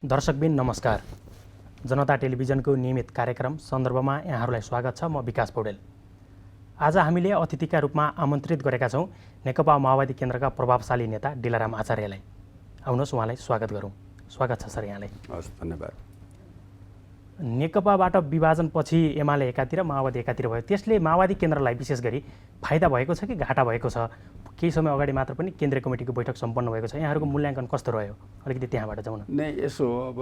दर्शकबिन नमस्कार। जनता टेलिभिजनको नियमित कार्यक्रम सन्दर्भमा यहाँहरूलाई स्वागत छ। म विकास पौडेल। आज हामीले अतिथिका रूपमा आमन्त्रित गरेका छौँ नेकपा माओवादी केन्द्रका प्रभावशाली नेता डिलाराम आचार्यलाई। आउनुहोस् उहाँलाई स्वागत गरौँ। स्वागत छ सर यहाँलाई। हस्, धन्यवाद। नेकपाबाट विभाजनपछि एमाले एकातिर माओवादी एकातिर भयो, त्यसले माओवादी केन्द्रलाई विशेष गरी फाइदा भएको छ कि घाटा भएको छ? केही समय अगाडि मात्र पनि केन्द्रीय कमिटीको बैठक सम्पन्न भएको छ। यहाँहरूको मूल्याङ्कन कस्तो रह्यो? अलिकति त्यहाँबाट जाउँ न। नै यसो अब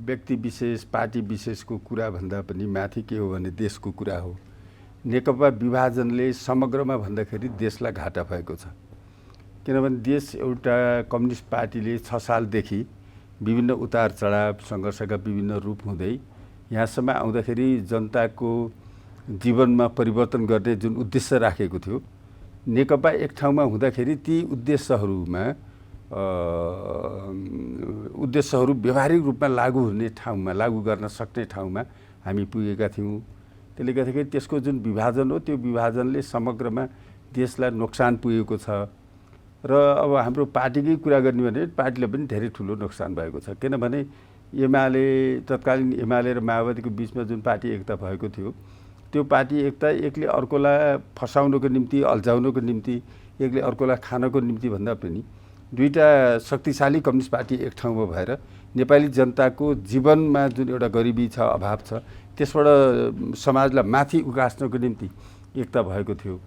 व्यक्ति विशेष पार्टी विशेषको कुरा भन्दा पनि माथि के हो भने देशको कुरा हो। नेकपा विभाजनले समग्रमा भन्दाखेरि देशलाई घाटा भएको छ। किनभने देश एउटा कम्युनिस्ट पार्टीले 6 सालदेखि विभिन्न उतार चढाव सङ्घर्षका विभिन्न रूप हुँदै यहाँसम्म आउँदाखेरि जनताको जीवनमा परिवर्तन गर्ने जुन उद्देश्य राखेको थियो, नेकपा एक ठाउँमा हुँदाखेरि ती उद्देश्यहरू व्यावहारिक रूपमा लागू हुने ठाउँमा, लागू गर्न सक्ने ठाउँमा हामी पुगेका थियौँ। त्यसले गर्दाखेरि त्यसको जुन विभाजन हो त्यो विभाजनले समग्रमा देशलाई नोक्सान पुगेको छ। र अब हाम्रो पार्टीकै कुरा गर्ने भने पार्टीलाई पनि धेरै ठुलो नोक्सान भएको छ। किनभने तत्कालीन एमाले र माओवादीको बिचमा जुन पार्टी एकता भएको थियो, त्यो पार्टी एकता एकले अर्कोलाई फसाउनको निम्ति, अल्झाउनको निम्ति, एकले अर्कोलाई खानको निम्ति भन्दा पनि दुईटा शक्तिशाली कम्युनिस्ट पार्टी एक ठाउँमा भएर नेपाली जनताको जीवनमा जुन एउटा गरिबी छ, अभाव छ, त्यसबाट समाजलाई माथि उकास्नको निम्ति एकता भएको थियो।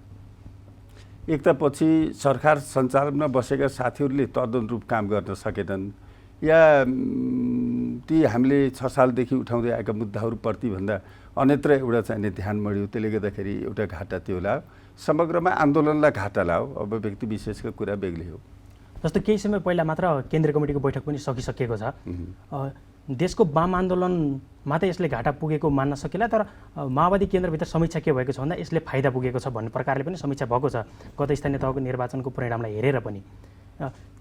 एकतापछि सरकार सञ्चालनमा बसेका साथीहरूले तदनुरूप काम गर्न सकेनन्, या ती हामीले 6 सालदेखि उठाउँदै आएका मुद्दाहरूप्रति भन्दा अन्यत्र एउटा चाहिने ध्यान बढ्यो। त्यसले गर्दाखेरि एउटा घाटा त्यो लाग्यो। समग्रमा आन्दोलनलाई घाटा लाग्यो। अब व्यक्ति विशेषको कुरा बेग्लै हो। जस्तो केही समय पहिला मात्र केन्द्रीय कमिटीको बैठक पनि सकिसकेको छ। देशको वाम आन्दोलनमा त यसले घाटा पुगेको मान्न सकिएला, तर माओवादी केन्द्रभित्र समीक्षा के भएको छ भन्दा यसले फाइदा पुगेको छ भन्ने प्रकारले पनि समीक्षा भएको छ गत स्थानीय तहको निर्वाचनको परिणामलाई हेरेर पनि।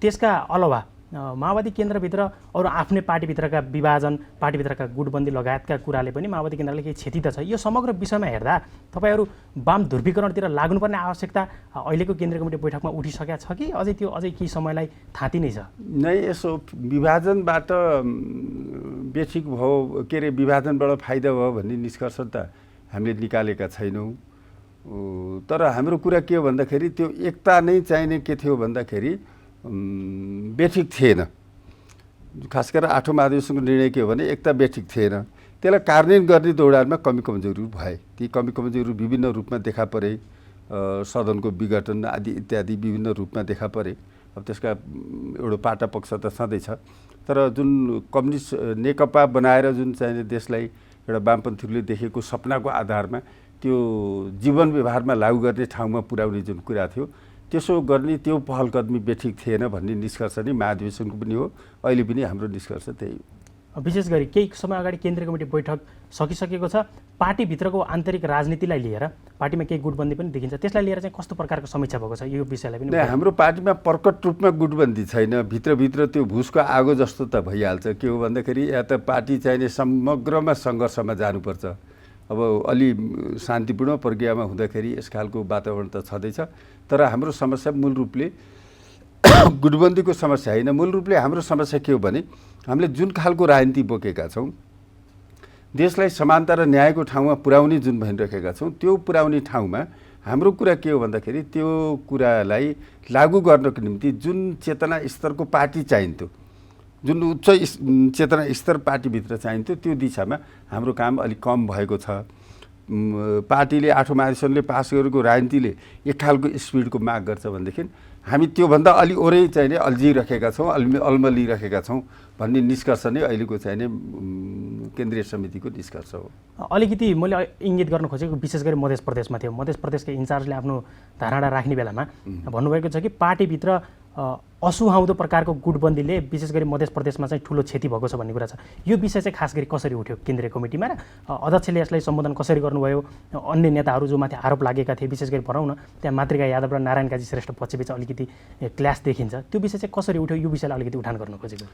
त्यसका अलावा माओवादी केन्द्रभित्र अरू आफ्नै पार्टीभित्रका विभाजन, पार्टीभित्रका गुटबन्दी लगायतका कुराले पनि माओवादी केन्द्रले केही क्षति त छ। यो समग्र विषयमा हेर्दा तपाईँहरू वाम ध्रुवीकरणतिर लाग्नुपर्ने आवश्यकता अहिलेको केन्द्रीय कमिटी बैठकमा उठिसकेका छ कि अझै केही समयलाई थाँती नै छ? नै यसो विभाजनबाट बेठिक भयो, के अरे विभाजनबाट फाइदा भयो भन्ने निष्कर्ष त हामीले निकालेका छैनौँ। तर हाम्रो कुरा के हो भन्दाखेरि त्यो एकता नै चाहिने के थियो भन्दाखेरि बेठिक थिएन। खास गरेर 8औं महाधिवेशनको निर्णय के हो भने एकता बेठिक थिएन। त्यसलाई कार्यान्वयन गर्ने दौडानमा कमी कमजोरीहरू भए। ती कमी कमजोरीहरू विभिन्न रूपमा देखा परे, सदनको विघटन आदि इत्यादि विभिन्न रूपमा देखा परे। अब त्यसका एउटा पाटा पक्ष त छँदैछ, तर जुन कम्युनिस्ट नेकपा बनाएर जुन चाहिने देशलाई एउटा वामपन्थीहरूले देखेको सपनाको आधारमा त्यो जीवन व्यवहारमा लागू गर्ने ठाउँमा पुर्याउने जुन कुरा थियो, त्यसो गर्ने त्यो पहलकदमी बेठिक थिएन भन्ने निष्कर्ष नै महाधिवेशनको पनि हो। अहिले पनि हाम्रो निष्कर्ष त्यही हो। विशेष गरी केही समय अगाडि केन्द्रीय कमिटी बैठक सकिसकेको छ। पार्टीभित्रको आन्तरिक राजनीतिलाई लिएर पार्टीमा केही गुटबन्दी पनि देखिन्छ, त्यसलाई लिएर चाहिँ कस्तो प्रकारको समीक्षा भएको छ यो विषयलाई पनि? हाम्रो पार्टीमा प्रकट रूपमा गुटबन्दी छैन। भित्रभित्र त्यो भुसको आगो जस्तो त भइहाल्छ। के हो भन्दाखेरि या त पार्टी चाहिने समग्रमा सङ्घर्षमा जानुपर्छ। अब अलि शान्तिपूर्ण प्रक्रियामा हुँदाखेरि यस खालको वातावरण त छँदैछ। तर हाम्रो समस्या मूल रूपले गुटबन्दीको समस्या होइन। मूल रूपले हाम्रो समस्या के हो भने हामीले जुन खालको राजनीति बोकेका छौँ, देशलाई समानता र न्यायको ठाउँमा पुर्याउने जुन भनिरहेका छौँ, त्यो पुर्याउने ठाउँमा हाम्रो कुरा के हो भन्दाखेरि त्यो कुरालाई लागू गर्नको निम्ति जुन चेतना स्तरको पार्टी चाहिन्थ्यो, जुन उच्च चेतना स्तर पार्टीभित्र चाहिन्थ्यो, त्यो दिशामा हाम्रो काम अलिक कम भएको छ। पार्टीले 8औं महाधिवेशनले पास गरेको राजनीतिले एक खालको स्पिडको माग गर्छ भनेदेखि हामी त्योभन्दा अलि ओरै चाहिने अल्झिरहेका छौँ, अल्मलिरहेका छौँ भन्ने निष्कर्ष नै अहिलेको चाहिने केन्द्रीय समितिको निष्कर्ष हो। अलिकति मैले इङ्गित गर्न खोजेको विशेष गरी मध्य प्रदेशमा थियो। मध्य प्रदेशका इन्चार्जले आफ्नो धारणा राख्ने बेलामा भन्नुभएको छ कि पार्टीभित्र असुहाउँदो प्रकारको गुटबन्दीले विशेष गरी मध्य प्रदेशमा चाहिँ ठुलो क्षति भएको छ भन्ने कुरा छ। यो विषय चाहिँ खास गरी कसरी उठ्यो केन्द्रीय कमिटीमा र अध्यक्षले यसलाई सम्बोधन कसरी गर्नुभयो? अन्य नेताहरू जो माथि आरोप लागेका थिए, विशेष गरी भनौँ न त्यहाँ मातृका यादव र नारायण काजी श्रेष्ठ पक्षबीच अलिकति क्ल्यास देखिन्छ, त्यो विषय चाहिँ कसरी उठ्यो? यो विषयलाई अलिकति उठान गर्न खोजेको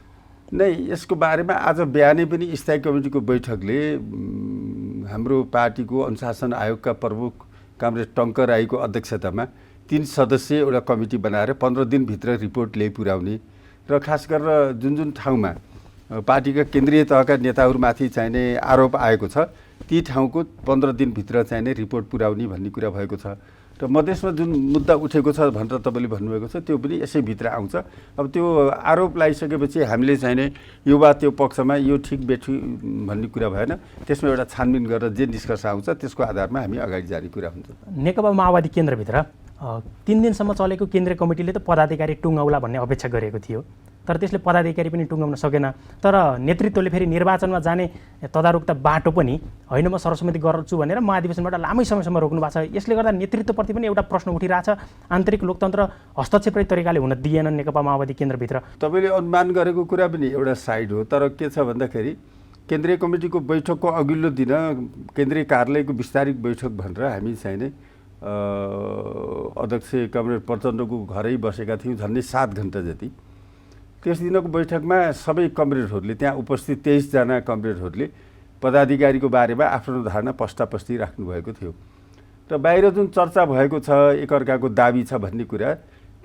नै। यसको बारेमा आज बिहानै पनि स्थायी कमिटीको बैठकले हाम्रो पार्टीको अनुशासन आयोगका प्रमुख कामरेड टङ्कर राईको अध्यक्षतामा 3 सदस्यीय एउटा कमिटी बनाएर 15 दिनभित्र रिपोर्ट ल्याइ पुर्याउने र खास गरेर जुन जुन ठाउँमा पार्टीका केन्द्रीय तहका नेताहरूमाथि चाहिने आरोप आएको छ, ती ठाउँको 15 दिनभित्र चाहिने रिपोर्ट पुर्याउने भन्ने कुरा भएको छ। र मधेसमा जुन मुद्दा उठेको छ भनेर तपाईँले भन्नुभएको छ, त्यो पनि यसैभित्र आउँछ। अब त्यो आरोप लगाइसकेपछि हामीले चाहिने यो वा त्यो पक्षमा यो ठिक बेठिक भन्ने कुरा भएन। त्यसमा एउटा छानबिन गरेर जे निष्कर्ष आउँछ त्यसको आधारमा हामी अगाडि जाने कुरा हुन्छ। नेकपा माओवादी केन्द्रभित्र 3 दिनसम्म चलेको केन्द्रीय कमिटीले त पदाधिकारी टुङ्गाउला भन्ने अपेक्षा गरेको थियो, तर त्यसले पदाधिकारी पनि टुङ्गाउन सकेन। तर नेतृत्वले फेरि निर्वाचनमा जाने तदारुकता बाटो पनि होइन म सर्वसम्मति गर्छु भनेर महाधिवेशनबाट लामै समयसम्म रोक्नु भएको छ। यसले गर्दा नेतृत्वप्रति पनि एउटा प्रश्न उठिरहेछ, आन्तरिक लोकतन्त्र हस्तक्षेपकै तरिकाले हुन दिएन नेकपा माओवादी केन्द्रभित्र। तपाईँले अनुमान गरेको कुरा पनि एउटा साइड हो, तर के छ भन्दाखेरि केन्द्रीय कमिटीको बैठकको अघिल्लो दिन केन्द्रीय कार्यालयको विस्तारित बैठक भनेर हामी चाहिने अध्यक्ष कमरेड प्रचण्डको घरै बसेका थियौँ झन्डै 7 घन्टा जति। त्यस दिनको बैठकमा सबै कमरेडहरूले, त्यहाँ उपस्थित 23 जना कमरेडहरूले पदाधिकारीको बारेमा आफ्नो धारणा पस्टापस्ती राख्नुभएको थियो। र बाहिर जुन चर्चा भएको छ, एकअर्काको दाबी छ भन्ने कुरा,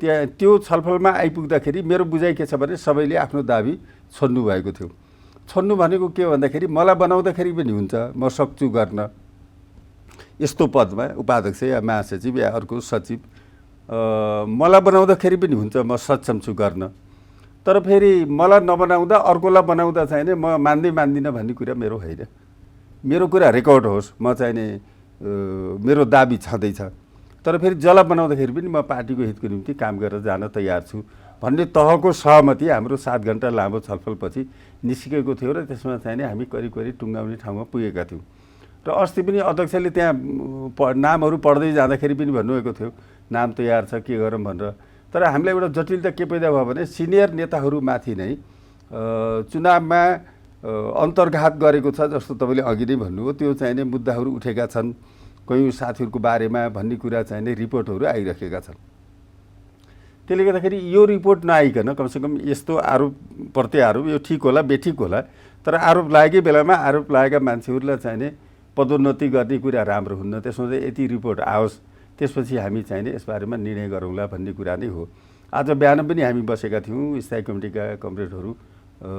त्यो छलफलमा आइपुग्दाखेरि मेरो बुझाइ के छ भने सबैले आफ्नो दाबी छोड्नु भएको थियो। छोड्नु भनेको के भन्दाखेरि मलाई बनाउँदाखेरि पनि हुन्छ, म सक्छु गर्न यस्तो पदमा उपाध्यक्ष या महासचिव या अर्को सचिव, मलाई बनाउँदाखेरि पनि हुन्छ, म सक्षम छु गर्न। तर फेरि मलाई नबनाउँदा अर्कोलाई बनाउँदा चाहिने म मान्दिनँ भन्ने कुरा मेरो होइन। मेरो कुरा रेकर्ड होस्, म चाहिने मेरो दाबी छँदैछ, तर फेरि जसलाई बनाउँदाखेरि पनि म पार्टीको हितको निम्ति काम गरेर जान तयार छु भन्ने तहको सहमति हाम्रो 7 घन्टा लामो छलफलपछि निस्केको थियो। र त्यसमा चाहिने हामी करिब टुङ्गाउने ठाउँमा पुगेका थियौँ। र अस्ति पनि अध्यक्षले त्यहाँ नामहरू पढ्दै जाँदाखेरि पनि भन्नुभएको थियो नाम तयार छ, के गरौँ भनेर। तर हामीलाई एउटा जटिलता के पैदा भयो भने सिनियर नेताहरूमाथि नै चुनावमा अन्तर्घात गरेको छ जस्तो तपाईँले अघि नै भन्नुभयो, त्यो चाहिने मुद्दाहरू उठेका छन्, कयौँ साथीहरूको बारेमा भन्ने कुरा चाहिने रिपोर्टहरू आइरहेका छन्। त्यसले गर्दाखेरि यो रिपोर्ट नआइकन कमसेकम यस्तो आरोप प्रत्यारोप यो ठिक होला बेठिक होला, तर आरोप लागेकै बेलामा आरोप लागेका मान्छेहरूलाई चाहिने पदोन्नति गर्ने कुरा राम्रो हुन्न। त्यसमा चाहिँ यति रिपोर्ट आओस्, त्यसपछि हामी चाहिने यसबारेमा निर्णय गरौँला भन्ने कुरा नै हो। आज बिहान पनि हामी बसेका थियौँ स्थायी कमिटीका कमरेडहरू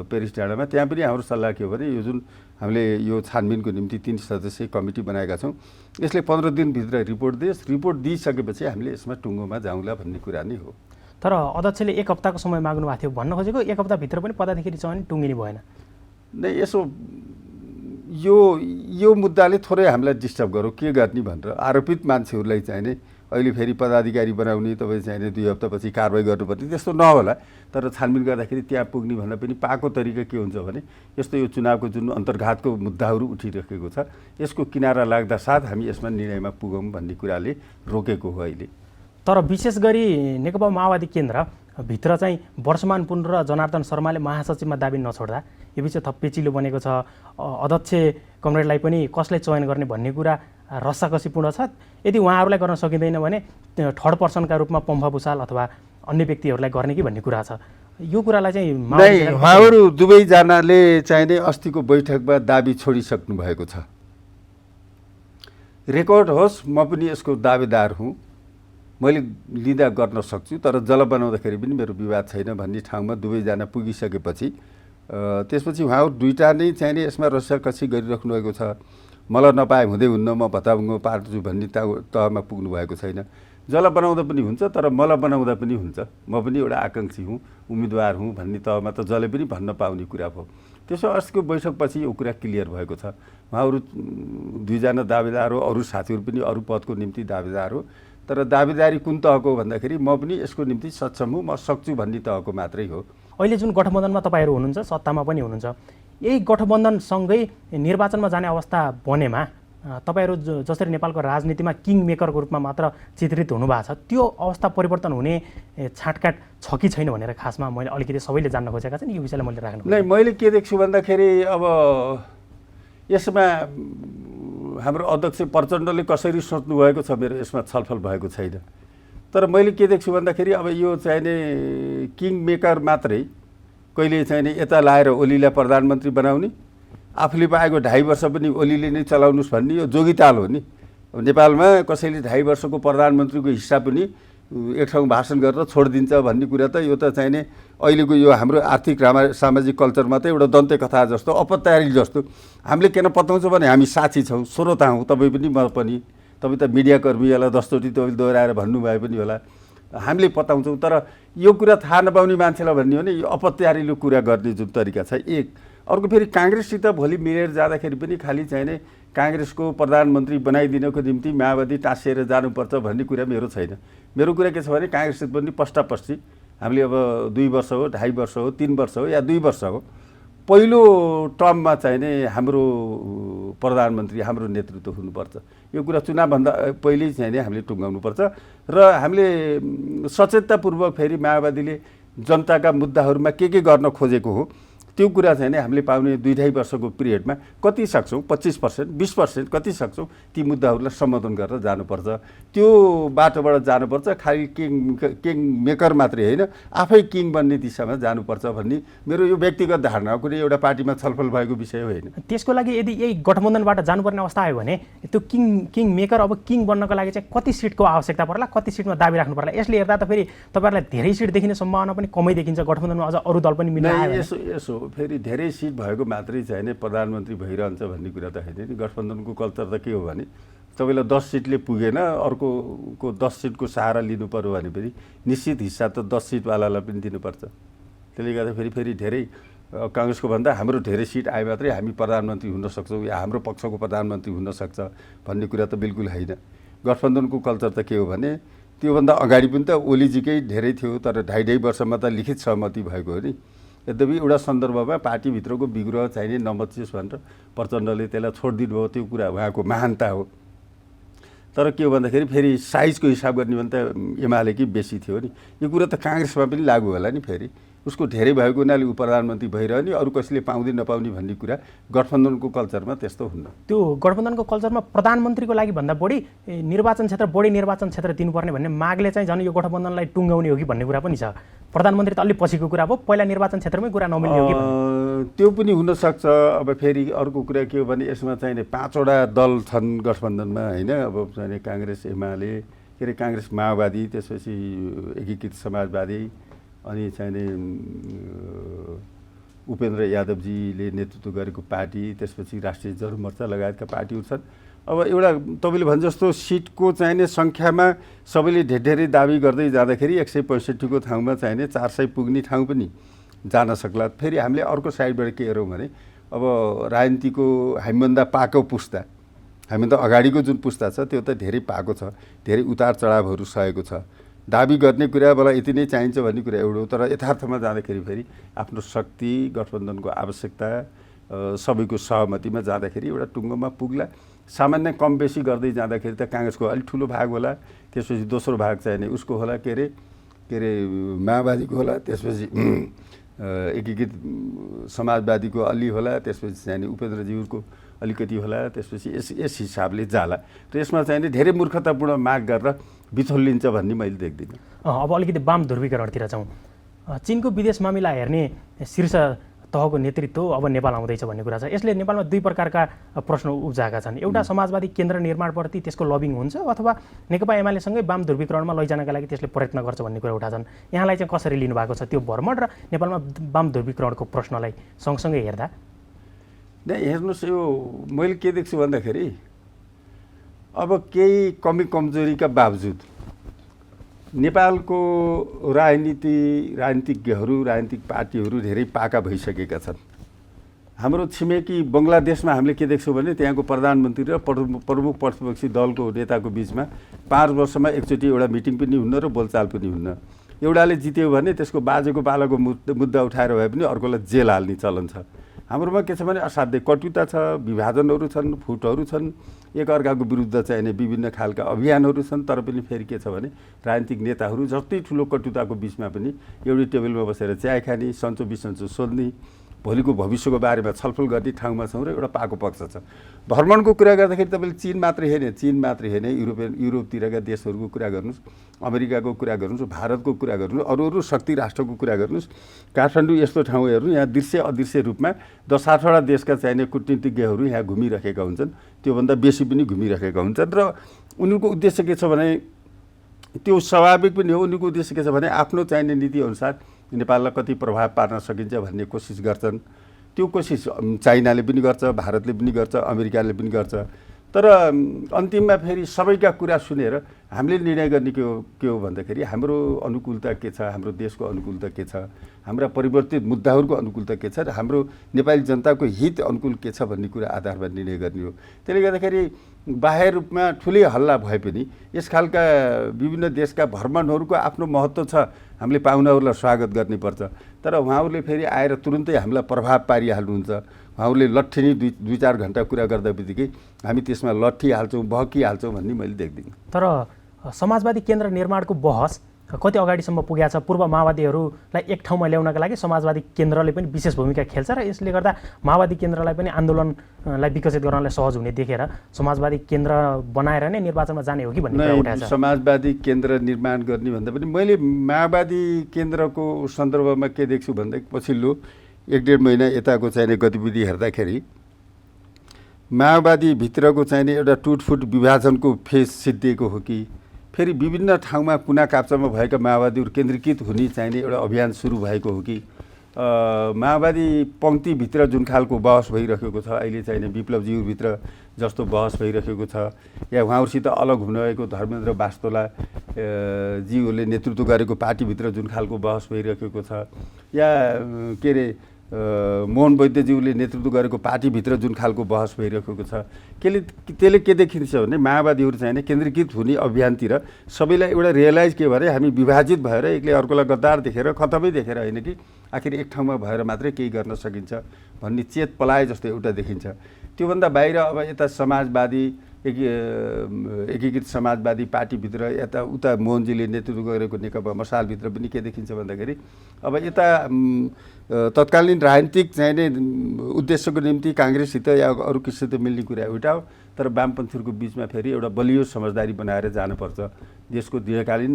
पेरिस डाँडामा। त्यहाँ पनि हाम्रो सल्लाह के हो भने यो जुन हामीले यो छानबिनको निम्ति 3 सदस्यीय कमिटी बनाएका छौँ, यसले 15 दिनभित्र रिपोर्ट दियोस्, रिपोर्ट दिइसकेपछि हामीले यसमा टुङ्गोमा जाउँला भन्ने कुरा नै हो। तर अध्यक्षले 1 हप्ताको समय माग्नु भएको थियो, भन्न खोजेको 1 हप्ताभित्र पनि पदाधिकारी चाहिँ टुङ्गिने भएन। नै यसो यो मुद्दाले थोरै हामीलाई डिस्टर्ब गर्यो के गर्ने भनेर आरोपित मान्छेहरूलाई चाहिने अहिले फेरि पदाधिकारी बनाउने, तपाईँ चाहिने 2 हप्तापछि कारवाही गर्नुपर्ने त्यस्तो नहोला। तर छानबिन गर्दाखेरि त्यहाँ पुग्ने भन्दा पनि पाएको तरिका के हुन्छ भने यस्तो यो चुनावको जुन अन्तर्घातको मुद्दाहरू उठिरहेको छ, यसको किनारा लाग्दा साथ हामी यसमा निर्णयमा पुगौँ भन्ने कुराले रोकेको हो अहिले। तर विशेष गरी नेकपा माओवादी केन्द्रभित्र चाहिँ वर्षमान पुन र जनार्दन शर्माले महासचिवमा दाबी नछोड्दा यो विषय थप पेचिलो बनेको छ। अध्यक्ष कमरेडलाई पनि कसलाई चयन गर्ने भन्ने कुरा रस्साकसीपूर्ण छ। यदि उहाँहरूलाई गर्न सकिँदैन भने थर्ड पर्सनका रूपमा पम्फा भुषाल अथवा अन्य व्यक्तिहरूलाई गर्ने कि भन्ने कुरा छ। यो कुरालाई चाहिँ उहाँहरू दुवैजनाले चाहिने अस्तिको बैठकमा दाबी छोडिसक्नु भएको छ। रेकर्ड होस्, म पनि यसको दावेदार हुँ, मैले लिँदा गर्न सक्छु, तर जल बनाउँदाखेरि पनि मेरो विवाद छैन भन्ने ठाउँमा दुवैजना पुगिसकेपछि त्यसपछि उहाँहरू दुईटा नै चाहिने यसमा रस्साकसी गरिराख्नु भएको छ। मलाई नपाए हुँदै हुन्न, म भत्ताभुङ्गो पार्छु भन्ने तहमा पुग्नु भएको छैन। जल बनाउँदा पनि हुन्छ, तर मलाई बनाउँदा पनि हुन्छ, म पनि एउटा आकाङ्क्षी हुँ, उम्मेदवार हुँ भन्ने तहमा त जसले पनि भन्न पाउने कुरा भयो। त्यसो अस्तिको बैठकपछि यो कुरा क्लियर भएको छ। उहाँहरू 2 जना दावेदार हो, अरू साथीहरू पनि अरू पदको निम्ति दावेदार हो। तर दावेदारी कुन तहको भन्दाखेरि म पनि यसको निम्ति सक्षम हुँ, म सक्छु भन्ने तहको मात्रै हो। अहिले जुन गठबन्धनमा तपाईँहरू हुनुहुन्छ, सत्तामा पनि हुनुहुन्छ, यही गठबन्धनसँगै निर्वाचनमा जाने अवस्था बनेमा तपाईँहरू जसरी नेपालको राजनीतिमा किङ मेकरको रूपमा मात्र चित्रित हुनुभएको छ, त्यो अवस्था परिवर्तन हुने छाँटकाट छ कि छैन भनेर खासमा मैले अलिकति सबैले जान्न खोजेका छन्। यो विषयलाई मैले राख्नु नै मैले के देख्छु भन्दाखेरि अब यसमा हाम्रो अध्यक्ष प्रचण्डले कसरी सोच्नु भएको छ मेरो यसमा छलफल भएको छैन। तर मैले के देख्छु भन्दाखेरि अब यो चाहिने किङ मेकर मात्रै कहिले चाहिने यता लाएर ओलीलाई प्रधानमन्त्री बनाउने, आफूले पाएको 2.5 वर्ष पनि ओलीले नै चलाउनुहोस् भन्ने यो जोगिताल हो नि। नेपालमा कसैले 2.5 वर्षको प्रधानमन्त्रीको हिस्सा पनि एक ठाउँ भाषण गरेर छोडिदिन्छ भन्ने कुरा त यो त चाहिने अहिलेको यो हाम्रो आर्थिक सामाजिक कल्चरमा त एउटा दन्ते कथा जस्तो अपत्यारी जस्तो हामीले किन पत्याउँछौँ भने हामी साथी छौँ, श्रोता हौँ, तपाईँ पनि म पनि। तपाईँ त मिडियाकर्मी होला, 10चोटि तपाईँले दोहोऱ्याएर भन्नुभए पनि होला, हामीले पत्याउँछौँ। तर यो कुरा थाहा नपाउने मान्छेलाई भन्ने हो भने यो अपत्यारिलो कुरा गर्ने जुन तरिका छ एक। अर्को फेरि काङ्ग्रेससित भोलि मिलेर जाँदाखेरि पनि खालि चाहिने काङ्ग्रेसको प्रधानमन्त्री बनाइदिनको निम्ति माओवादी टाँसिएर जानुपर्छ भन्ने कुरा मेरो छैन। मेरो कुरा के छ भने काङ्ग्रेससित पनि पस्टापस्टी हामीले अब 2 वर्ष हो, 2.5 वर्ष हो, 3 वर्ष हो या 2 वर्ष हो, पहिलो टर्ममा चाहिने हाम्रो प्रधानमन्त्री, हाम्रो नेतृत्व हुनुपर्छ। यो कुरा चुनावभन्दा पहिल्यै चाहिने हामीले टुङ्गाउनुपर्छ र हामीले सचेततापूर्वक फेरि माओवादीले जनताका मुद्दाहरूमा के गर्न खोजेको हो त्यो कुरा चाहिँ हामीले पाउने 2.5 वर्षको पिरियडमा कति सक्छौँ, 25%, 20% कति सक्छौँ ती मुद्दाहरूलाई सम्बोधन गरेर जानुपर्छ। त्यो बाटोबाट जानुपर्छ। खालि किङ मेकर मात्रै होइन, आफै किङ बन्ने दिशामा जानुपर्छ भन्ने मेरो यो व्यक्तिगत धारणा हो, कुनै एउटा पार्टीमा छलफल भएको विषय होइन। त्यसको लागि यदि यही गठबन्धनबाट जानुपर्ने अवस्था आयो भने त्यो किङ मेकर अब किङ बन्नको लागि चाहिँ कति सिटको आवश्यकता पर्ला, कति सिटमा दाबी राख्नु पर्ला? यसले हेर्दा त फेरि तपाईँहरूलाई धेरै सिट देखिने सम्भावना पनि कमै देखिन्छ। गठबन्धनमा अझ अरू दल पनि मिलायो यसो फेरि धेरै सिट भएको मात्रै चाहिँ प्रधानमन्त्री भइरहन्छ भन्ने कुरा त होइन नि। गठबन्धनको कल्चर त के हो भने तपाईँलाई 10 सिटले पुगेन, अर्कोको 10 सिटको सहारा लिनु पर्यो भने पनि निश्चित हिस्सा त 10 सिटवालालाई पनि दिनुपर्छ। त्यसले गर्दा फेरि धेरै काङ्ग्रेसको भन्दा हाम्रो धेरै सिट आए मात्रै हामी प्रधानमन्त्री हुन सक्छौँ या हाम्रो पक्षको प्रधानमन्त्री हुन सक्छ भन्ने कुरा त बिल्कुल होइन। गठबन्धनको कल्चर त के हो भने त्योभन्दा अगाडि पनि त ओलीजीकै धेरै थियो, तर 2.5 वर्षमा त लिखित सहमति भएको हो नि। यद्यपि एउटा सन्दर्भमा पार्टीभित्रको विग्रह चाहिने नमचियोस् भनेर प्रचण्डले त्यसलाई छोडिदिनु भयो, त्यो कुरा उहाँको महानता हो। तर के हो भन्दाखेरि फेरि साइजको हिसाब गर्ने भने त एमालेकै बेसी थियो नि। यो कुरा त काङ्ग्रेसमा पनि लागु होला नि। फेरि उसको धेरै भएको हुनाले ऊ प्रधानमन्त्री भइरहने, अरू कसैले पाउँदै नपाउने भन्ने कुरा गठबन्धनको कल्चरमा त्यस्तो हुन्न। त्यो गठबन्धनको कल्चरमा प्रधानमन्त्रीको लागि भन्दा बढी निर्वाचन क्षेत्र दिनुपर्ने भन्ने मागले चाहिँ झन् यो गठबन्धनलाई टुङ्गाउने हो कि भन्ने कुरा पनि छ। प्रधानमन्त्री त अलि पछिको कुरा हो, पहिला निर्वाचन क्षेत्रमै कुरा नमिल्ने हो कि त्यो पनि हुनसक्छ। अब फेरि अर्को कुरा के हो भने यसमा चाहिँ 5वटा दल छन् गठबन्धनमा होइन। अब चाहिँ काङ्ग्रेस, एमाले, के अरे काङ्ग्रेस, माओवादी, त्यसपछि एकीकृत समाजवादी, अनि चाहिँ उपेन्द्र यादवजीले नेतृत्व गरेको पार्टी, त्यसपछि राष्ट्रिय जनमोर्चा लगायतका पार्टीहरू छन्। अब एउटा तपाईँले भने जस्तो सिटको चाहिने सङ्ख्यामा सबैले धेरै दाबी गर्दै जाँदाखेरि 165 को ठाउँमा चाहिने 400 पुग्ने ठाउँ पनि जान सक्ला। फेरि हामीले अर्को साइडबाट के हेरौँ भने अब राजनीतिको हामीभन्दा पाको पुस्ता, हामीभन्दा अगाडिको जुन पुस्ता छ त्यो त धेरै पाको छ, धेरै उतार चढावहरू सहेको छ। दाबी गर्ने कुरा मलाई यति नै चाहिन्छ भन्ने कुरा एउटा हो, तर यथार्थमा जाँदाखेरि फेरि आफ्नो शक्ति, गठबन्धनको आवश्यकता, सबैको सहमतिमा जाँदाखेरि एउटा टुङ्गोमा पुग्ला। सामान्य कम बेसी गर्दै जाँदाखेरि त काङ्ग्रेसको अलिक ठुलो भाग होला, त्यसपछि दोस्रो भाग चाहिने उसको होला, के अरे माओवादीको होला, त्यसपछि एकीकृत समाजवादीको अलि होला, त्यसपछि चाहिने उपेन्द्रज्यूको अलिकति होला, त्यसपछि यस हिसाबले जाला। र यसमा चाहिने धेरै मूर्खतापूर्ण माग गरेर बिथोलिन्छ भन्ने मैले देख्दिनँ। अब अलिकति वाम ध्रुवीकरणतिर जाउँ। चीनको विदेश मामिला हेर्ने शीर्ष तहको नेतृत्व अब नेपाल आउँदैछ भन्ने कुरा छ। यसले नेपालमा 2 प्रकारका प्रश्न उब्जाएका छन्। एउटा समाजवादी केन्द्र निर्माणप्रति त्यसको लबिङ हुन्छ अथवा नेकपा एमालेसँगै वाम ध्रुवीकरणमा लैजानका लागि त्यसले प्रयत्न गर्छ भन्ने कुरा उठाछन्। यहाँलाई चाहिँ कसरी लिनुभएको छ त्यो भ्रमण र नेपालमा वाम ध्रुवीकरणको प्रश्नलाई सँगसँगै हेर्दा? हेर्नुहोस्, यो मैले के देख्छु भन्दाखेरि अब केही कमी कमजोरीका बावजुद नेपालको राजनीतिज्ञहरू, राजनीतिक पार्टीहरू धेरै पाका भइसकेका छन्। हाम्रो छिमेकी बङ्गलादेशमा हामीले के देख्छौँ भने त्यहाँको प्रधानमन्त्री र प्रमुख प्रतिपक्षी दलको नेताको बिचमा 5 वर्षमा एकचोटि एउटा मिटिङ पनि हुन्न र बोलचाल पनि हुन्न। एउटाले जित्यो भने त्यसको बाजेको पालाको मुद्दा उठाएर भए पनि अर्कोलाई जेल हाल्ने चलन छ। हाम्रोमा के छ भने असाध्यै कटुता छ, विभाजनहरू छन्, फुटहरू छन्, एकअर्काको विरुद्ध चाहिने विभिन्न खालका अभियानहरू छन्। तर पनि फेरि के छ भने राजनीतिक नेताहरू जति ठुलो कटुताको बिचमा पनि एउटै टेबलमा बसेर चिया खाने, सन्चो बिसन्चो सोध्ने, भोलिको भविष्यको बारेमा छलफल गर्ने ठाउँमा छौँ र एउटा पाको पक्ष छ। भ्रमणको कुरा गर्दाखेरि तपाईँले चीन मात्रै होइन, युरोपतिरका देशहरूको कुरा गर्नुहोस्, अमेरिकाको कुरा गर्नुहोस्, भारतको कुरा गर्नुहोस्, अरू शक्ति राष्ट्रको कुरा गर्नुहोस्। काठमाडौँ यस्तो ठाउँ हेर्नु, यहाँ दृश्य अदृश्य रूपमा 10-8वटा देशका चाहिने कूटनीतिज्ञहरू यहाँ घुमिरहेका हुन्छन्, त्योभन्दा बेसी पनि घुमिरहेका हुन्छन्। र उनीहरूको उद्देश्य के छ भने त्यो स्वाभाविक पनि हो। उनीको उद्देश्य के छ भने आफ्नो चाहिने नीतिअनुसार नेपाललाई कति प्रभाव पार्न सकिन्छ भन्ने कोसिस गर्छन्। त्यो कोसिस चाइनाले पनि गर्छ, भारतले पनि गर्छ, अमेरिकाले पनि गर्छ। तर अन्तिममा फेरि सबैका कुरा सुनेर हामीले निर्णय गर्ने के हो भन्दाखेरि हाम्रो अनुकूलता के छ, हाम्रो देशको अनुकूलता के छ, हाम्रा परिवर्तित मुद्दाहरूको अनुकूलता के छ र हाम्रो नेपाली जनताको हित अनुकूल के छ भन्ने कुरा आधारमा निर्णय गर्ने हो। त्यसले गर्दाखेरि बाह्य रूपमा ठुलै हल्ला भए पनि यस खालका विभिन्न देशका भ्रमणहरूको आफ्नो महत्त्व छ। हामीले पाहुनाहरूलाई स्वागत गर्नुपर्छ। तर उहाँहरूले फेरि आएर तुरुन्तै हामीलाई प्रभाव पारिहाल्नुहुन्छ। उहाँहरूले लट्ठिने दुई चार घन्टा कुरा गर्दा बित्तिकै हामी त्यसमा लट्ठिहाल्छौँ, बहकिहाल्छौँ भन्ने मैले देख्दिनँ। तर समाजवादी केन्द्र निर्माणको बहस कति अगाडिसम्म पुगेको छ? पूर्व माओवादीहरूलाई एक ठाउँमा ल्याउनका लागि समाजवादी केन्द्रले पनि विशेष भूमिका खेल्छ र यसले गर्दा माओवादी केन्द्रलाई पनि आन्दोलनलाई विकसित गर्नलाई सहज हुने देखेर समाजवादी केन्द्र बनाएर नै निर्वाचनमा जाने हो कि भन्ने कुरा उठाएको छ। समाजवादी केन्द्र निर्माण गर्ने भन्दा पनि मैले माओवादी केन्द्रको सन्दर्भमा के देख्छु भन्दा पछिल्लो 1-1.5 महिना यताको चाहिने गतिविधि हेर्दाखेरि माओवादीभित्रको चाहिने एउटा टुटफुट विभाजनको फेज सिद्धिएको हो कि फेरि विभिन्न ठाउँमा कुना काप्चामा भएका माओवादीहरू केन्द्रीकृत हुने चाहिने एउटा अभियान सुरु भएको हो कि माओवादी पङ्क्तिभित्र जुन खालको बहस भइरहेको छ अहिले चाहिने विप्लवजीहरूभित्र जस्तो बहस भइरहेको छ या उहाँहरूसित अलग हुनुभएको धर्मेन्द्र वास्तोला जीहरूले नेतृत्व गरेको पार्टीभित्र जुन खालको बहस भइरहेको छ या के अरे मोहन वैद्यज्यूले नेतृत्व गरेको पार्टीभित्र जुन खालको बहस भइरहेको छ त्यसले के देखिन्छ भने माओवादीहरू चाहिँ केन्द्रीकृत हुने अभियानतिर सबैलाई एउटा रियलाइज के भने हामी विभाजित भएर एकले अर्कोलाई गद्दार देखेर खतमै देखेर होइन कि आखिर एक ठाउँमा भएर मात्रै केही गर्न सकिन्छ भन्ने चेत पलाए जस्तो एउटा देखिन्छ। त्योभन्दा बाहिर अब यता समाजवादी एकीकृत समाजवादी पार्टीभित्र यता उता मोहनजीले नेतृत्व गरेको नेकपा मसालभित्र पनि के देखिन्छ भन्दाखेरि अब यता तत्कालीन राजनीतिक चाहिने उद्देश्यको निम्ति काङ्ग्रेससित या अरू किसिमसित मिल्ने कुरा एउटा हो, तर वामपन्थीहरूको बिचमा फेरि एउटा बलियो समझदारी बनाएर जानुपर्छ देशको दीर्घकालीन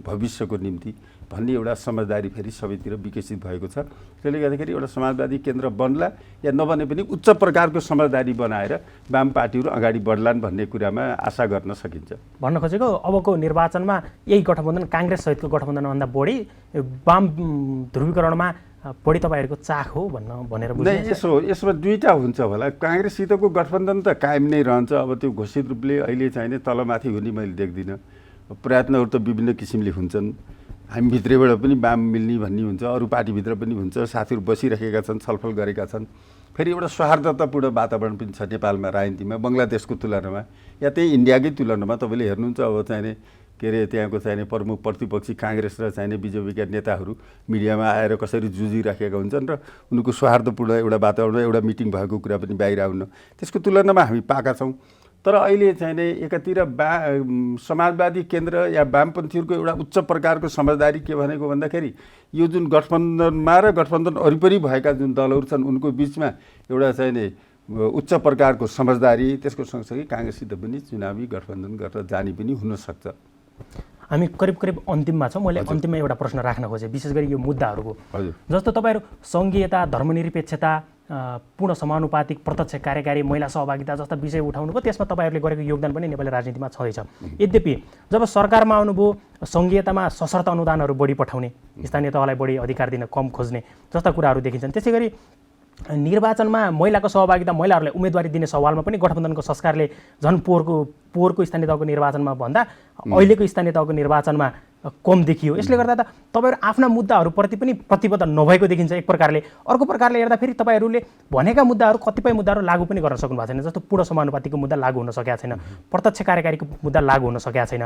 भविष्यको निम्ति भन्ने एउटा समझदारी फेरि सबैतिर विकसित भएको छ। त्यसले गर्दाखेरि एउटा समाजवादी केन्द्र बन्ला या नबने पनि उच्च प्रकारको समझदारी बनाएर वाम पार्टीहरू अगाडि बढ्लान् भन्ने कुरामा आशा गर्न सकिन्छ। भन्न खोजेको अबको निर्वाचनमा यही गठबन्धन काङ्ग्रेस सहितको गठबन्धनभन्दा बढी वाम ध्रुवीकरणमा बढी तपाईँहरूको चाख हो भनेर बुझ्नु। यसमा दुईटा हुन्छ होला। काङ्ग्रेससितको गठबन्धन त कायम नै रहन्छ। अब त्यो घोषित रूपले अहिले चाहिने तलमाथि हुने मैले देख्दिनँ। प्रयत्नहरू त विभिन्न किसिमले हुन्छन्। हामी भित्रैबाट पनि वाम मिल्ने भन्ने हुन्छ, अरू पार्टीभित्र पनि हुन्छ, साथीहरू बसिरहेका छन्, छलफल गरेका छन्। फेरि एउटा सौहार्दतापूर्ण वातावरण पनि छ नेपालमा राजनीतिमा बङ्गलादेशको तुलनामा या त्यही इन्डियाकै तुलनामा। तपाईँले हेर्नुहुन्छ अब चाहिने के अरे त्यहाँको चाहिने प्रमुख प्रतिपक्षी काङ्ग्रेस र चाहिने बिजेपीका नेताहरू मिडियामा आएर कसरी जुझिराखेका हुन्छन् र उनीहरूको सौहार्दपूर्ण एउटा वातावरण एउटा मिटिङ भएको कुरा पनि बाहिर आउन त्यसको तुलनामा हामी पाएका छौँ। तर अहिले चाहिने एकातिर समाजवादी केन्द्र या वामपन्थीहरूको एउटा उच्च प्रकारको समझदारी के भनेको भन्दाखेरि यो जुन गठबन्धनमा र गठबन्धन वरिपरि भएका जुन दलहरू छन् उनको बिचमा एउटा चाहिने उच्च प्रकारको समझदारी, त्यसको सँगसँगै काङ्ग्रेससित पनि चुनावी गठबन्धन गरेर जाने पनि हुनसक्छ। हामी करिब अन्तिममा छौँ। मैले अन्तिममा एउटा प्रश्न राख्न खोजेँ विशेष गरी यो मुद्दाहरूको। जस्तो तपाईँहरू सङ्घीयता, धर्मनिरपेक्षता, पूर्ण समानुपातिक प्रत्यक्ष कार्यकारी, महिला सहभागिता जस्ता विषय उठाउनुभयो। त्यसमा तपाईँहरूले गरेको योगदान पनि नेपाली राजनीतिमा छँदैछ। यद्यपि जब सरकारमा आउनुभयो सङ्घीयतामा सशर्त अनुदानहरू बढी पठाउने, स्थानीय तहलाई बढी अधिकार दिन कम खोज्ने जस्ता कुराहरू देखिन्छन्। त्यसै गरी निर्वाचनमा महिलाको सहभागिता, महिलाहरूलाई उम्मेदवारी दिने सवालमा पनि गठबन्धनको संस्कारले झन् पोहोरको स्थानीय तहको निर्वाचनमा भन्दा अहिलेको स्थानीय तहको निर्वाचनमा कम देखियो। यसले गर्दा त तपाईँहरू आफ्ना मुद्दाहरूप्रति पनि प्रतिबद्ध नभएको देखिन्छ एक प्रकारले। अर्को प्रकारले हेर्दा फेरि तपाईँहरूले भनेका मुद्दाहरू कतिपय मुद्दाहरू लागू पनि गर्न सक्नु भएको छैन। जस्तो पूर्ण समानुपातिको मुद्दा लागू हुन सकेका छैन, प्रत्यक्ष कार्यकारीको मुद्दा लागू हुन सकेका छैन।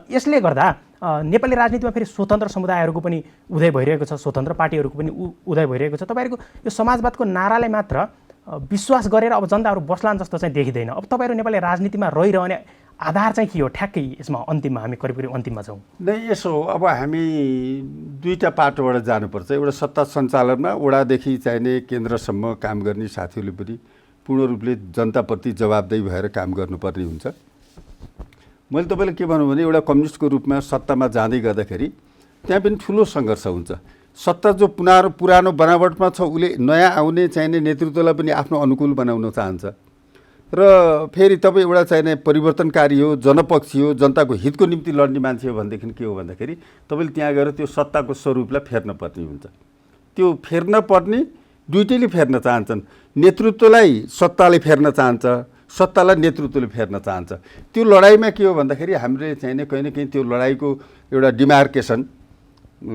यसले गर्दा नेपाली राजनीतिमा फेरि स्वतन्त्र समुदायहरूको पनि उदय भइरहेको छ, स्वतन्त्र पार्टीहरूको पनि उदय भइरहेको छ। तपाईँहरूको यो समाजवादको नारालाई मात्र विश्वास गरेर अब जनताहरू बस्लान् जस्तो चाहिँ देखिँदैन। अब तपाईँहरू नेपाली राजनीतिमा रहिरहने आधार चाहिँ के हो? ठ्याक्कै यसमा अन्तिममा हामी करिब अन्तिममा छौँ। नै यसो अब हामी दुईटा पाटोबाट जानुपर्छ। एउटा सत्ता सञ्चालनमा वडादेखि चाहिने केन्द्रसम्म काम गर्ने साथीहरूले पनि पूर्ण रूपले जनताप्रति जवाबदेही भएर काम गर्नुपर्ने हुन्छ। मैले तपाईँलाई के भनौँ भने एउटा कम्युनिस्टको रूपमा सत्तामा जाँदै गर्दाखेरि त्यहाँ पनि ठुलो सङ्घर्ष हुन्छ। सत्ता जो पुरानो बनावटमा छ उसले नयाँ आउने चाहिने नेतृत्वलाई पनि आफ्नो अनुकूल बनाउन चाहन्छ। र फेरि तपाईँ एउटा चाहिने परिवर्तनकारी हो, जनपक्षी हो, जनताको हितको निम्ति लड्ने मान्छे हो भनेदेखि के हो भन्दाखेरि तपाईँले त्यहाँ गएर त्यो सत्ताको स्वरूपलाई फेर्न पर्ने हुन्छ। त्यो फेर्न पर्ने दुइटैले फेर्न चाहन्छन्। नेतृत्वलाई सत्ताले फेर्न चाहन्छ, सत्तालाई नेतृत्वले फेर्न चाहन्छ। त्यो लडाइँमा के हो भन्दाखेरि हामीले चाहिने कहीँ न कहीँ त्यो लडाइँको एउटा डिमार्केसन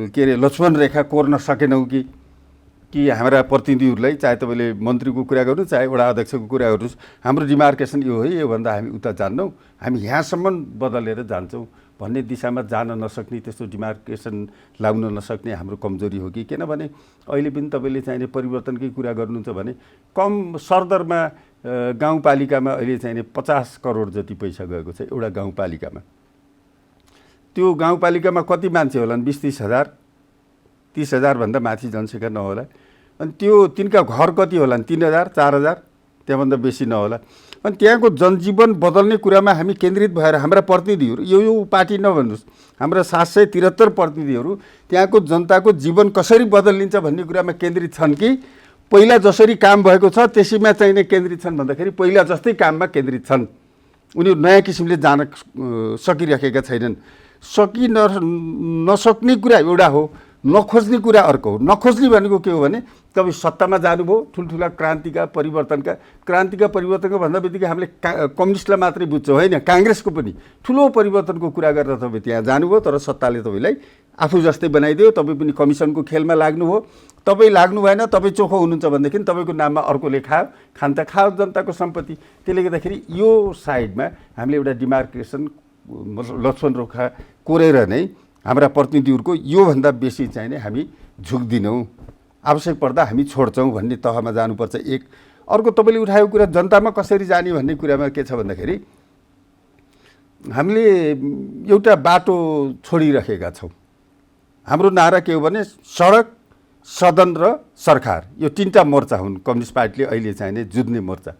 के अरे लक्ष्मण रेखा कोर्न सकेनौँ कि हाम्रा प्रतिनिधिहरूलाई, चाहे तपाईँले मन्त्रीको कुरा गर्नु चाहे वडा अध्यक्षको कुरा गर्नुहोस्, हाम्रो डिमार्केसन यो हो, योभन्दा हामी उता जान्नौँ, हामी यहाँसम्म बदलेर जान्छौँ भन्ने दिशामा जान नसक्ने, त्यस्तो डिमार्केसन लाउन नसक्ने हाम्रो कमजोरी हो कि किनभने अहिले पनि तपाईँले चाहिने परिवर्तनकै कुरा गर्नुहुन्छ भने कम सरदरमा गाउँपालिकामा अहिले चाहिने 50 करोड जति पैसा गएको छ एउटा गाउँपालिकामा। त्यो गाउँपालिकामा कति मान्छे होलान्? 20-30 हजार, 30 हजारभन्दा माथि जनसङ्ख्या नहोला। अनि त्यो तिनका घर कति होलान्? 3 हजार, 4 हजार, त्यहाँभन्दा बेसी नहोला। अनि त्यहाँको जनजीवन बदल्ने कुरामा हामी केन्द्रित भएर हाम्रा प्रतिनिधिहरू, यो पार्टी नभन्नुहोस्, हाम्रा 773 प्रतिनिधिहरू त्यहाँको जनताको जीवन कसरी बदलिन्छ भन्ने कुरामा केन्द्रित छन् कि पहिला जसरी काम भएको छ त्यसैमा चाहिने केन्द्रित छन् भन्दाखेरि पहिला जस्तै काममा केन्द्रित छन्। उनीहरू नयाँ किसिमले जान सकिरहेका छैनन्। नसक्ने कुरा एउटा हो, नखोज्ने कुरा अर्को हो। नखोज्ने भनेको के हो भने तपाईँ सत्तामा जानुभयो, ठुल्ठुला क्रान्तिका परिवर्तनका भन्दा बित्तिकै हामीले कम्युनिस्टलाई मात्रै बुझ्छौँ, होइन, काङ्ग्रेसको पनि ठुलो परिवर्तनको कुरा गरेर तपाईँ त्यहाँ जानुभयो, तर सत्ताले तपाईँलाई आफू जस्तै बनाइदियो। तपाईँ पनि कमिसनको खेलमा लाग्नुभयो। तपाईँ लाग्नु भएन, तपाईँ चोखो हुनुहुन्छ भनेदेखि तपाईँको नाममा अर्कोले खान त खायो जनताको सम्पत्ति। त्यसले गर्दाखेरि यो साइडमा हामीले एउटा डिमार्केसन लक्ष्मण रेखा कोरेर नै हाम्रा प्रतिनिधिहरूको योभन्दा बेसी चाहिने हामी झुक्दिनौँ, आवश्यक पर्दा हामी छोड्छौँ भन्ने तहमा जानुपर्छ। एक अर्को तपाईँले उठाएको कुरा जनतामा कसरी जाने भन्ने कुरामा के छ भन्दाखेरि हामीले एउटा बाटो छोडिरहेका छौँ। हाम्रो नारा के हो भने सडक, सदन र सरकार, यो 3टा मोर्चा हुन् कम्युनिस्ट पार्टीले अहिले चाहिने जुझ्ने मोर्चा।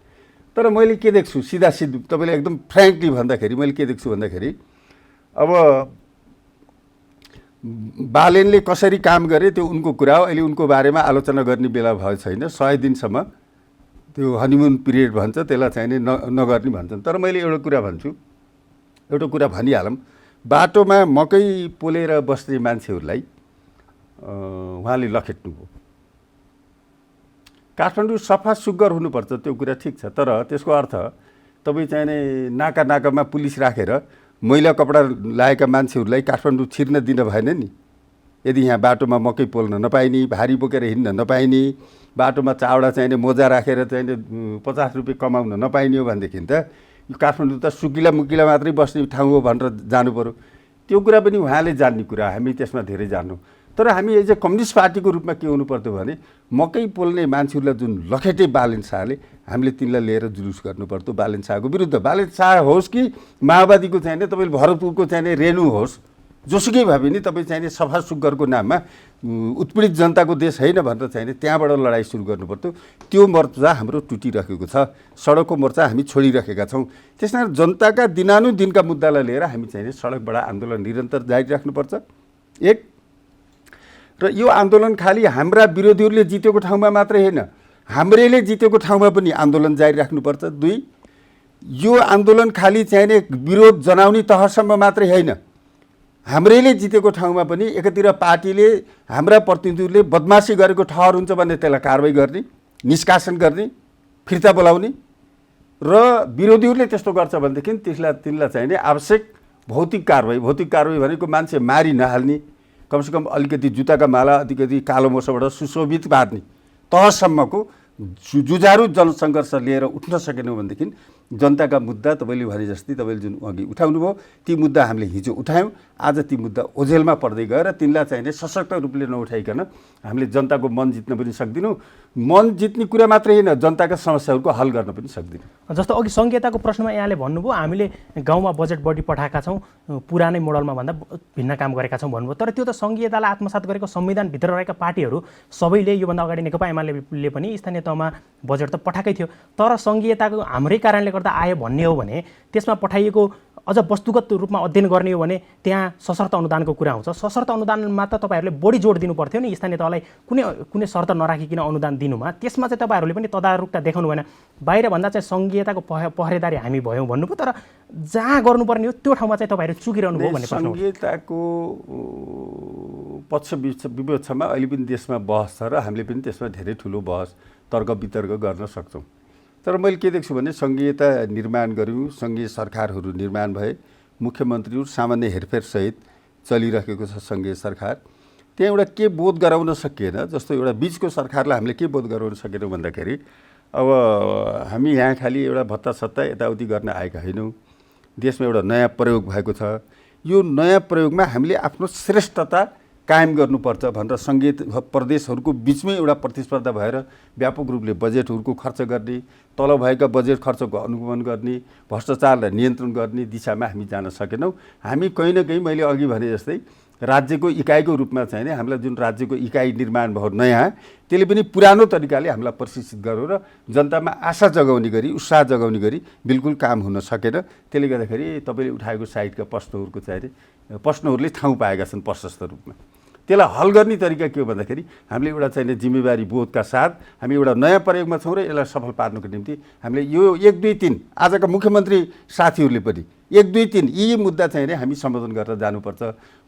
तर मैले के देख्छु सिधासिधी तपाईँले एकदम फ्रेङ्कली भन्दाखेरि मैले के देख्छु भन्दाखेरि अब बालेनले कसरी काम गरे त्यो उनको कुरा हो। अहिले उनको बारेमा आलोचना गर्ने बेला भएको छैन। 100 दिनसम्म त्यो हनीमुन पिरियड भन्छ, त्यसलाई चाहिने नगर्ने भन्छन्। तर मैले एउटा कुरा भनिहालौँ, बाटोमा मकै पोलेर बस्ने मान्छेहरूलाई उहाँले लखेट्नुभयो। काठमाडौँ सफा सुग्घर हुनुपर्छ, त्यो कुरा ठिक छ, तर त्यसको अर्थ तपाईँ चाहिने नाकामा पुलिस राखेर मैला कपडा लाएका मान्छेहरूलाई काठमाडौँ छिर्न दिन भएन नि। यदि यहाँ बाटोमा मकै पोल्न नपाइने, भारी बोकेर हिँड्न नपाइने, बाटोमा चावडा चाहिने मोजा राखेर चाहिने 50 रुपियाँ कमाउन नपाइने हो भनेदेखि त यो काठमाडौँ त सुकिला मुकिला मात्रै बस्ने ठाउँ हो भनेर जानु पऱ्यो। त्यो कुरा पनि उहाँले जान्ने कुरा, हामी त्यसमा धेरै जान्नु। तर हामी एज ए कम्युनिस्ट पार्टीको रूपमा के हुनु पर्थ्यो भने मकै पोल्ने मान्छेहरूलाई जुन लखेटे बालेन शाहले, हामीले तिनलाई लिएर जुलुस गर्नु पर्थ्यो बालेन शाहको विरुद्ध। बालेन शाह होस् कि माओवादीको चाहिने तपाईँले भरतपुरको चाहिने रेणु होस्, जोसुकै भए पनि तपाईँ चाहिने सफा सुग्घरको नाममा उत्पीडित जनताको देश होइन भनेर चाहिने त्यहाँबाट लडाइँ सुरु गर्नु पर्थ्यो। त्यो मोर्चा हाम्रो टुटिरहेको छ, सडकको मोर्चा हामी छोडिरहेका छौँ। त्यसमा जनताका दिनानुदिनका मुद्दालाई लिएर हामी चाहिने सडकबाट आन्दोलन निरन्तर जारी राख्नुपर्छ। एक र यो आन्दोलन खालि हाम्रा विरोधीहरूले जितेको ठाउँमा मात्रै होइन, हाम्रैले जितेको ठाउँमा पनि आन्दोलन जारी राख्नुपर्छ। 2, यो आन्दोलन खालि चाहिने विरोध जनाउने तहसम्म मात्रै होइन, हाम्रैले जितेको ठाउँमा पनि एकातिर पार्टीले हाम्रा प्रतिनिधिहरूले बदमासी गरेको ठहर हुन्छ भने त्यसलाई कारबाही गर्ने, निष्कासन गर्ने, फिर्ता बोलाउने, र विरोधीहरूले त्यस्तो गर्छ भनेदेखि तिनलाई चाहिने आवश्यक भौतिक कारबाही भनेको मान्छे मारि नहाल्ने, कमसेकम अलिकति जुत्ताका माला अलिकति कालो मोसोबाट सुशोभित पार्ने तहसम्मको जुझारु जनसङ्घर्ष लिएर उठ्न सकेनौँ भनेदेखि जनताका मुद्दा तपाईँले भने जस्तै तपाईँले जुन अघि उठाउनु भयो ती मुद्दा हामीले हिजो उठायौँ, आज ती मुद्दा ओझेलमा पर्दै गएर तिनलाई चाहिने सशक्त रूपले नउठाइकन हामीले जनताको मन जित्न पनि सक्दिनौँ। मन जित्ने कुरा मात्रै होइन, जनताका समस्याहरूको हल गर्न पनि सक्दिनौँ। जस्तो अघि सङ्घीयताको प्रश्नमा यहाँले भन्नुभयो हामीले गाउँमा बजेट बढी पठाएका छौँ, पुरानै मोडलमा भन्दा भिन्न काम गरेका छौँ भन्नुभयो। तर त्यो त सङ्घीयतालाई आत्मसात गरेको संविधानभित्र रहेका पार्टीहरू सबैले योभन्दा अगाडि नेकपा एमाले पनि स्थानीय तहमा बजेट त पठाएकै थियो। तर सङ्घीयताको हाम्रै कारणले गर्दा आयो भन्ने हो भने त्यसमा पठाइएको अझ वस्तुगत रूपमा अध्ययन गर्ने हो भने त्यहाँ सशर्त अनुदानको कुरा आउँछ। सशर्त अनुदानमा त तपाईँहरूले बढी जोड दिनु पर्थ्यो नि, स्थानीय तहलाई कुनै शर्त नराखिकन अनुदान दिनुमा। त्यसमा चाहिँ तपाईँहरूले पनि तदारुकता देखाउनु भएन। बाहिरभन्दा चाहिँ सङ्घीयताको पहरेदारी हामी भयौँ भन्नुभयो, तर जहाँ गर्नुपर्ने हो त्यो ठाउँमा चाहिँ तपाईँहरू चुकिरहनु भयो भन्ने प्रश्न। सङ्घीयताको पक्ष विपक्षमा अहिले पनि देशमा बहस छ र हामीले पनि त्यसमा धेरै ठुलो बहस तर्क वितर्क गर्न सक्छौँ। तर मैले के देख्छु भने सङ्घीयता निर्माण गऱ्यौँ, सङ्घीय सरकारहरू निर्माण भए, मुख्यमन्त्रीहरू सामान्य हेरफेरसहित चलिरहेको छ सङ्घीय सरकार। त्यहाँ एउटा के बोध गराउन सकिएन, जस्तो एउटा बिचको सरकारलाई हामीले के बोध गराउन सकेनौँ भन्दाखेरि अब हामी यहाँ खालि एउटा भत्ता सत्ता यताउति गर्न आएका होइनौँ, देशमा एउटा नयाँ प्रयोग भएको छ, यो नयाँ प्रयोगमा हामीले आफ्नो श्रेष्ठता कायम गर्नुपर्छ भनेर सङ्घीय प्रदेशहरूको बिचमै एउटा प्रतिस्पर्धा भएर व्यापक रूपले बजेटहरूको खर्च गर्ने, तल भएका बजेट खर्चको अनुगमन गर्ने, भ्रष्टाचारलाई नियन्त्रण गर्ने दिशामा हामी जान सकेनौँ। हामी कहीँ न कहीँ मैले अघि भने जस्तै राज्यको इकाइको रूपमा चाहिँ हामीलाई जुन राज्यको इकाइ निर्माण भयो नयाँ, त्यसले पनि पुरानो तरिकाले हामीलाई प्रशिक्षित गर्यो र जनतामा आशा जगाउने गरी, उत्साह जगाउने गरी बिल्कुल काम हुन सकेन। त्यसले गर्दाखेरि तपाईँले उठाएको साइडका प्रश्नहरूको चाहिँ प्रश्नहरूले ठाउँ पाएका छन् प्रशस्त रूपमा। त्यसलाई हल गर्ने तरिका के हो भन्दाखेरि हामीले एउटा चाहिँ जिम्मेवारी बोधका साथ हामी एउटा नयाँ प्रयोगमा छौँ र यसलाई सफल पार्नको निम्ति हामीले यो 1, 2, 3 आजका मुख्यमन्त्री साथीहरूले पनि 1, 2, 3 यी मुद्दा चाहिँ हामी सम्बोधन गरेर जानुपर्छ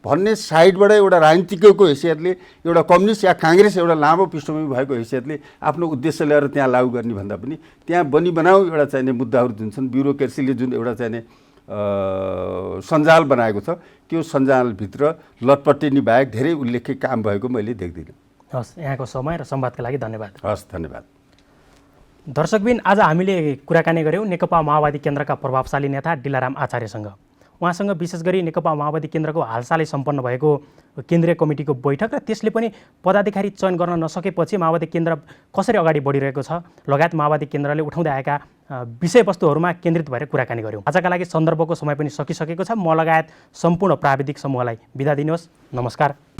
भन्ने साइडबाट एउटा राजनीतिज्ञको हैसियतले, एउटा कम्युनिस्ट या काङ्ग्रेस एउटा लामो पृष्ठभूमि भएको हैसियतले आफ्नो उद्देश्य लिएर त्यहाँ लागू गर्ने भन्दा पनि त्यहाँ बनाऊ एउटा चाहिने मुद्दाहरू जुन छन्, ब्युरोक्रेसीले जुन एउटा चाहिने सञ्जाल बनाएको छ, त्यो सञ्जालभित्र लटपटिनी बाहेक धेरै उल्लेख्य काम भएको मैले देख्दिनँ। हस्, यहाँको समय र संवादका लागि धन्यवाद। हस्, धन्यवाद। दर्शकबिन, आज हामीले कुराकानी गऱ्यौँ नेकपा माओवादी केन्द्रका प्रभावशाली नेता डिलाराम आचार्यसँग। उहाँसँग विशेष गरी नेकपा माओवादी केन्द्रको हालसालै सम्पन्न भएको केन्द्रीय कमिटीको बैठक र त्यसले पनि पदाधिकारी चयन गर्न नसकेपछि माओवादी केन्द्र कसरी अगाडि बढिरहेको छ लगायत माओवादी केन्द्रले उठाउँदै आएका विषयवस्तुहरूमा केन्द्रित भएर कुराकानी गऱ्यौँ। आजका लागि सन्दर्भको समय पनि सकिसकेको छ। म लगायत सम्पूर्ण प्राविधिक समूहलाई बिदा दिनुहोस्। नमस्कार।